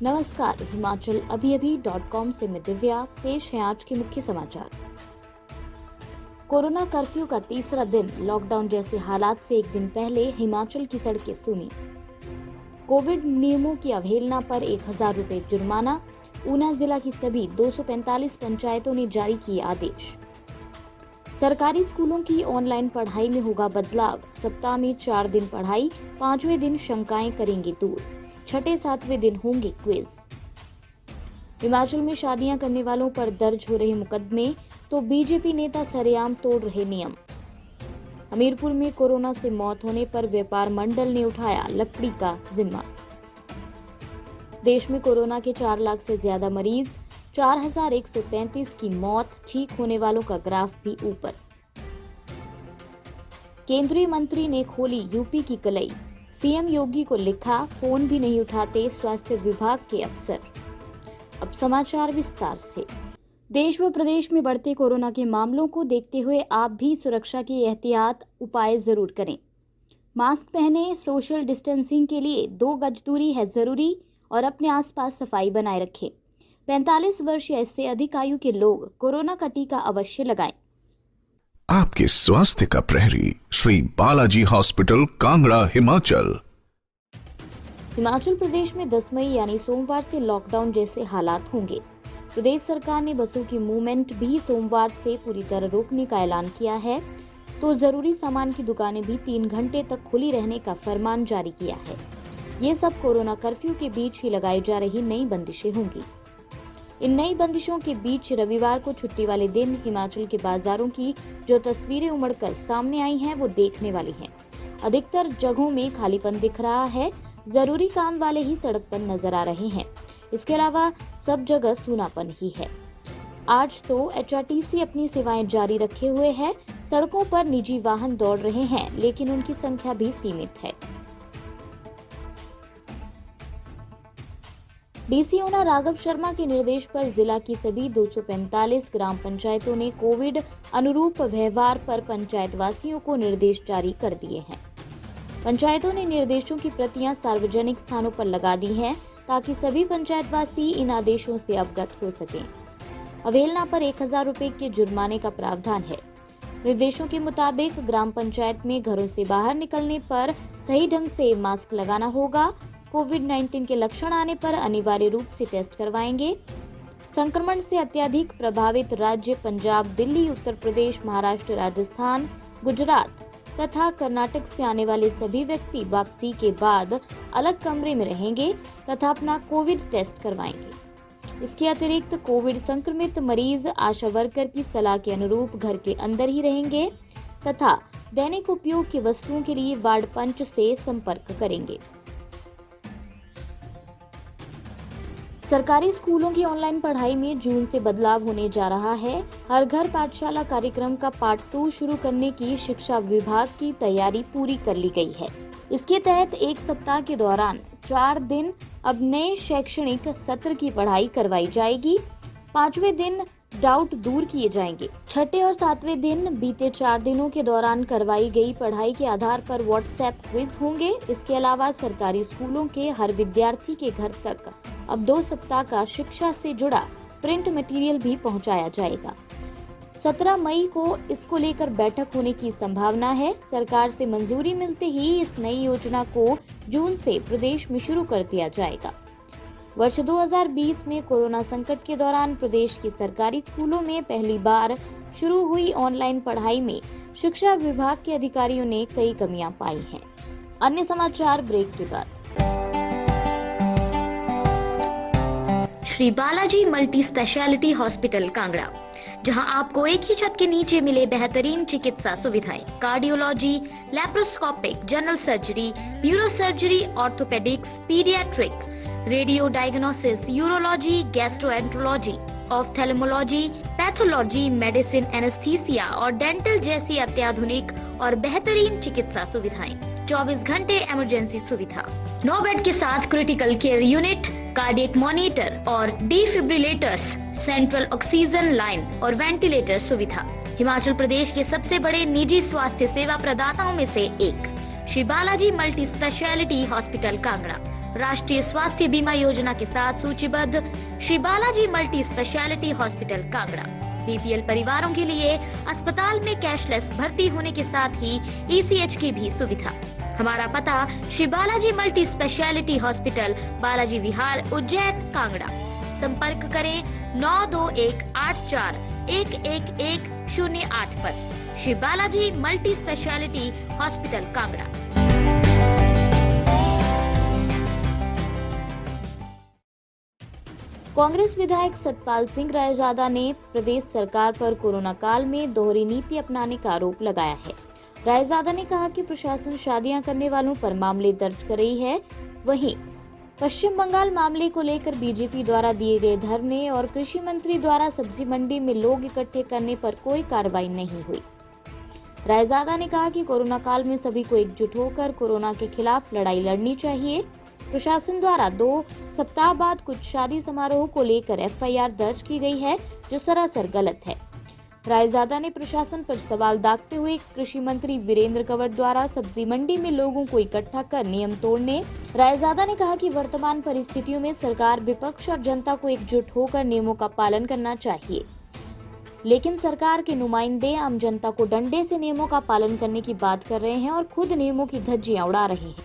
नमस्कार, हिमाचल अभी-अभी.com से मैं दिव्या। पेश है आज के मुख्य समाचार। कोरोना कर्फ्यू का तीसरा दिन। लॉकडाउन जैसे हालात से एक दिन पहले हिमाचल की सड़कें सूनी। कोविड नियमों की अवहेलना पर 1000 रुपए जुर्माना। ऊना जिला की सभी 245 पंचायतों ने जारी किए आदेश। सरकारी स्कूलों की ऑनलाइन पढ़ाई में होगा बदलाव। सप्ताह में 4 दिन पढ़ाई, 5वें दिन शंकाएं करेंगे दूर। छठे 7वें दिन होंगे क्विज। हिमाचल में शादियां करने वालों पर दर्ज हो रहे मुकदमे तो बीजेपी नेता सरेआम तोड़ रहे नियम। हमीरपुर में कोरोना से मौत होने पर व्यापार मंडल ने उठाया लकड़ी का जिम्मा। देश में कोरोना के 4 लाख से ज्यादा मरीज, 4133 की मौत, ठीक होने वालों का ग्राफ भी ऊपर। केंद्रीय मंत्री ने खोली यूपी की कलई। सीएम योगी को लिखा, फोन भी नहीं उठाते स्वास्थ्य विभाग के अफसर। अब समाचार विस्तार से। देश व प्रदेश में बढ़ते कोरोना के मामलों को देखते हुए आप भी सुरक्षा के एहतियात उपाय जरूर करें। मास्क पहने, सोशल डिस्टेंसिंग के लिए 2 गज दूरी है जरूरी और अपने आसपास सफाई बनाए रखें। 45 वर्ष या इससे अधिक आयु के लोग कोरोना का टीका अवश्य लगाएं। आपके स्वास्थ्य का प्रहरी श्री बालाजी हॉस्पिटल कांगड़ा हिमाचल। हिमाचल प्रदेश में 10 मई यानी सोमवार से लॉकडाउन जैसे हालात होंगे। प्रदेश सरकार ने बसों की मूवमेंट भी सोमवार से पूरी तरह रोकने का ऐलान किया है, तो जरूरी सामान की दुकानें भी 3 घंटे तक खुली रहने का फरमान जारी किया है। ये सब कोरोना कर्फ्यू के बीच ही लगाई जा रही नई बंदिशें होंगी। इन नई बंदिशों के बीच रविवार को छुट्टी वाले दिन हिमाचल के बाजारों की जो तस्वीरें उमड़कर सामने आई हैं वो देखने वाली हैं। अधिकतर जगहों में खालीपन दिख रहा है, जरूरी काम वाले ही सड़क पर नजर आ रहे हैं। इसके अलावा सब जगह सूनापन ही है। आज तो एचआरटीसी अपनी सेवाएं जारी रखे हुए है। सड़कों पर निजी वाहन दौड़ रहे हैं, लेकिन उनकी संख्या भी सीमित है। डीसी ऊना राघव शर्मा के निर्देश पर जिला की सभी 245 ग्राम पंचायतों ने कोविड अनुरूप व्यवहार पर पंचायतवासियों को निर्देश जारी कर दिए हैं। पंचायतों ने निर्देशों की प्रतियां सार्वजनिक स्थानों पर लगा दी हैं, ताकि सभी पंचायतवासी इन आदेशों से अवगत हो सकें। अवहेलना पर 1000 रुपए के जुर्माने का प्रावधान है। निर्देशों के मुताबिक ग्राम पंचायत में घरों से बाहर निकलने पर सही ढंग से मास्क लगाना होगा। कोविड-19 के लक्षण आने पर अनिवार्य रूप से टेस्ट करवाएंगे। संक्रमण से अत्यधिक प्रभावित राज्य पंजाब, दिल्ली, उत्तर प्रदेश, महाराष्ट्र, राजस्थान, गुजरात तथा कर्नाटक से आने वाले सभी व्यक्ति वापसी के बाद अलग कमरे में रहेंगे तथा अपना कोविड टेस्ट करवाएंगे। इसके अतिरिक्त कोविड संक्रमित मरीज आशा वर्कर की सलाह के अनुरूप घर के अंदर ही रहेंगे तथा दैनिक उपयोग की वस्तुओं के लिए वार्ड पंच से संपर्क करेंगे। सरकारी स्कूलों की ऑनलाइन पढ़ाई में जून से बदलाव होने जा रहा है। हर घर पाठशाला कार्यक्रम का पार्ट 2 शुरू करने की शिक्षा विभाग की तैयारी पूरी कर ली गई है। इसके तहत एक सप्ताह के दौरान 4 दिन अब नए शैक्षणिक सत्र की पढ़ाई करवाई जाएगी। 5वें दिन डाउट दूर किए जाएंगे। छठे और 7वें दिन बीते 4 दिनों के दौरान करवाई गई पढ़ाई के आधार पर व्हाट्सएप क्विज होंगे। इसके अलावा सरकारी स्कूलों के हर विद्यार्थी के घर तक अब 2 सप्ताह का शिक्षा से जुड़ा प्रिंट मटेरियल भी पहुंचाया जाएगा। 17 मई को इसको लेकर बैठक होने की संभावना है। सरकार से मंजूरी मिलते ही इस नई योजना को जून से प्रदेश में शुरू कर दिया जाएगा। वर्ष 2020 में कोरोना संकट के दौरान प्रदेश के सरकारी स्कूलों में पहली बार शुरू हुई ऑनलाइन पढ़ाई में शिक्षा विभाग के अधिकारियों ने कई कमियां पाई हैं। अन्य समाचार ब्रेक के बाद। Shri Balaji multi speciality hospital Kangra, जहां आपको एक ही छत के नीचे मिले बेहतरीन चिकित्सा सुविधाएं, cardiology, laparoscopic, general surgery, neuro surgery, orthopaedics, paediatric, radio diagnosis, urology, gastroenterology, ophthalmology, pathology, medicine, anaesthesia और डेंटल जैसी अत्याधुनिक और बेहतरीन चिकित्सा सुविधाएं, 24 घंटे इमरजेंसी सुविधा, 9 बेड के साथ critical care unit, cardiac monitor और डिफिब्रिलेटर्स, सेंट्रल ऑक्सीजन लाइन और वेंटिलेटर सुविधा। हिमाचल प्रदेश के सबसे बड़े निजी स्वास्थ्य सेवा प्रदाताओं में से एक Shri Balaji multi speciality hospital Kangra, राष्ट्रीय स्वास्थ्य बीमा योजना के साथ सूचीबद्ध Shri Balaji multi speciality hospital Kangra. BPL परिवारों के लिए अस्पताल में कैशलेस भर्ती होने के साथ ही ईसीएच की भी सुविधा। हमारा पता Shri Balaji multi speciality hospital, Balaji Vihar, Ujjain, Kangra. संपर्क करें 9218411108 पर। Shri Balaji multi speciality hospital Kangra. Congress विधायक सतपाल सिंह रायजादा ने प्रदेश सरकार पर कोरोना काल में दोहरी नीति अपनाने का आरोप लगाया है। रायजादा ने कहा कि प्रशासन शादियां करने वालों पर मामले दर्ज कर रही है। वहीं पश्चिम बंगाल मामले को लेकर बीजेपी द्वारा दिए गए धरने और कृषि मंत्री द्वारा सब्जी मंडी में लोग इकट्ठे करने पर कोई कार्रवाई नहीं हुई। रायजादा ने कहा कि कोरोना काल में सभी को एकजुट होकर कोरोना के खिलाफ लड़ाई लड़नी चाहिए। प्रशासन द्वारा 2 सप्ताह बाद कुछ शादी समारोह को लेकर एफआईआर दर्ज की गई है, जो सरासर गलत है। रायजादा ने प्रशासन पर सवाल दागते हुए कृषि मंत्री वीरेंद्र कंवर द्वारा सब्जी मंडी में लोगों को इकट्ठा कर नियम तोड़ने। रायजादा ने कहा कि वर्तमान परिस्थितियों में सरकार, विपक्ष और जनता को एकजुट होकर नियमों का पालन करना चाहिए, लेकिन सरकार के नुमाइंदे आम जनता को डंडे से नियमों का पालन करने की बात कर रहे हैं और खुद नियमों की धज्जियां उड़ा रहे हैं।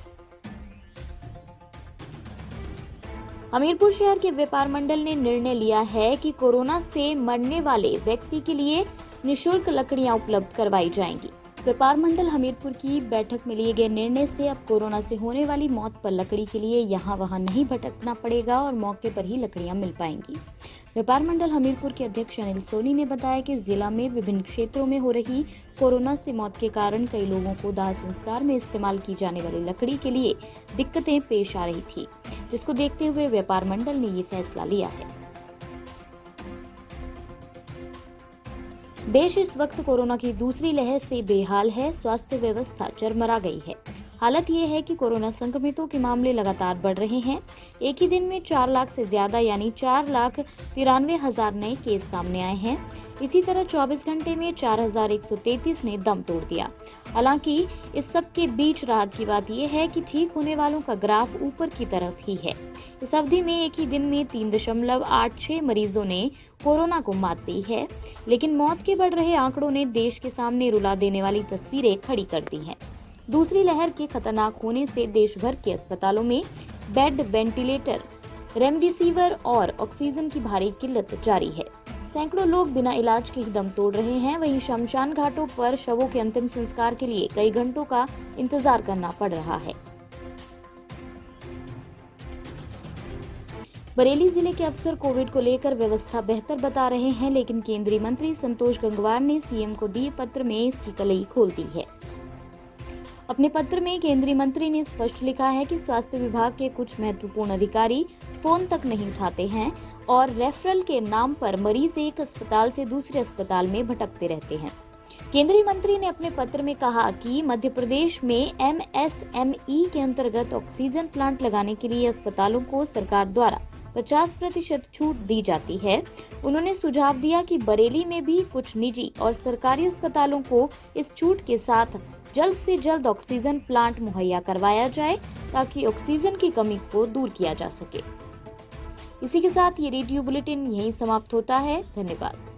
हमीरपुर शहर के व्यापार मंडल ने निर्णय लिया है कि कोरोना से मरने वाले व्यक्ति के लिए निःशुल्क लकड़ियां उपलब्ध करवाई जाएंगी। व्यापार मंडल हमीरपुर की बैठक में लिए गए निर्णय से अब कोरोना से होने वाली मौत पर लकड़ी के लिए यहाँ वहाँ नहीं भटकना पड़ेगा और मौके पर ही लकड़ियां मिल पाएंगी। व्यापार मंडल हमीरपुर के अध्यक्ष अनिल सोनी ने बताया कि जिला में विभिन्न क्षेत्रों में हो रही कोरोना से मौत के कारण कई लोगों को दाह संस्कार में इस्तेमाल की जाने वाली लकड़ी के लिए दिक्कतें पेश आ रही थी, जिसको देखते हुए व्यापार मंडल ने ये फैसला लिया है। देश इस वक्त कोरोना की दूसरी लहर से बेहाल है। स्वास्थ्य व्यवस्था चरमरा गई है। हालत ये है कि कोरोना संक्रमितों के मामले लगातार बढ़ रहे हैं। एक ही दिन में 4 लाख से ज्यादा यानी 4,93,000 नए केस सामने आए हैं। इसी तरह 24 घंटे में 4,133 ने दम तोड़ दिया। हालांकि इस सब के बीच राहत की बात यह है कि ठीक होने वालों का ग्राफ ऊपर की तरफ ही है। इस अवधि में एक ही दिन में 3.86 मरीजों ने कोरोना को मात दी है, लेकिन मौत के बढ़ रहे आंकड़ों ने देश के सामने रुला देने वाली तस्वीरें खड़ी कर दी हैं। दूसरी लहर के खतरनाक होने से देश भर के अस्पतालों में बेड, वेंटिलेटर, रेमडेसिविर और ऑक्सीजन की भारी किल्लत जारी है। सैकड़ों लोग बिना इलाज के ही दम तोड़ रहे हैं। वहीं शमशान घाटों पर शवों के अंतिम संस्कार के लिए कई घंटों का इंतजार करना पड़ रहा है। बरेली जिले के अफसर कोविड को लेकर व्यवस्था बेहतर बता रहे हैं, लेकिन केंद्रीय मंत्री संतोष गंगवार ने सीएम को दिए पत्र में इसकी कलई खोल दी है। अपने पत्र में केंद्रीय मंत्री ने स्पष्ट लिखा है कि स्वास्थ्य विभाग के कुछ महत्वपूर्ण अधिकारी फोन तक नहीं उठाते हैं और रेफरल के नाम पर मरीज एक अस्पताल से दूसरे अस्पताल में भटकते रहते हैं। केंद्रीय मंत्री ने अपने पत्र में कहा कि मध्य प्रदेश में MSME के अंतर्गत ऑक्सीजन प्लांट लगाने के लिए अस्पतालों को सरकार द्वारा 50% छूट दी जाती है। उन्होंने सुझाव दिया कि बरेली में भी कुछ निजी और सरकारी अस्पतालों को इस छूट के साथ जल्द से जल्द ऑक्सीजन प्लांट मुहैया करवाया जाए, ताकि ऑक्सीजन की कमी को दूर किया जा सके। इसी के साथ ये रेडियो बुलेटिन यहीं समाप्त होता है। धन्यवाद।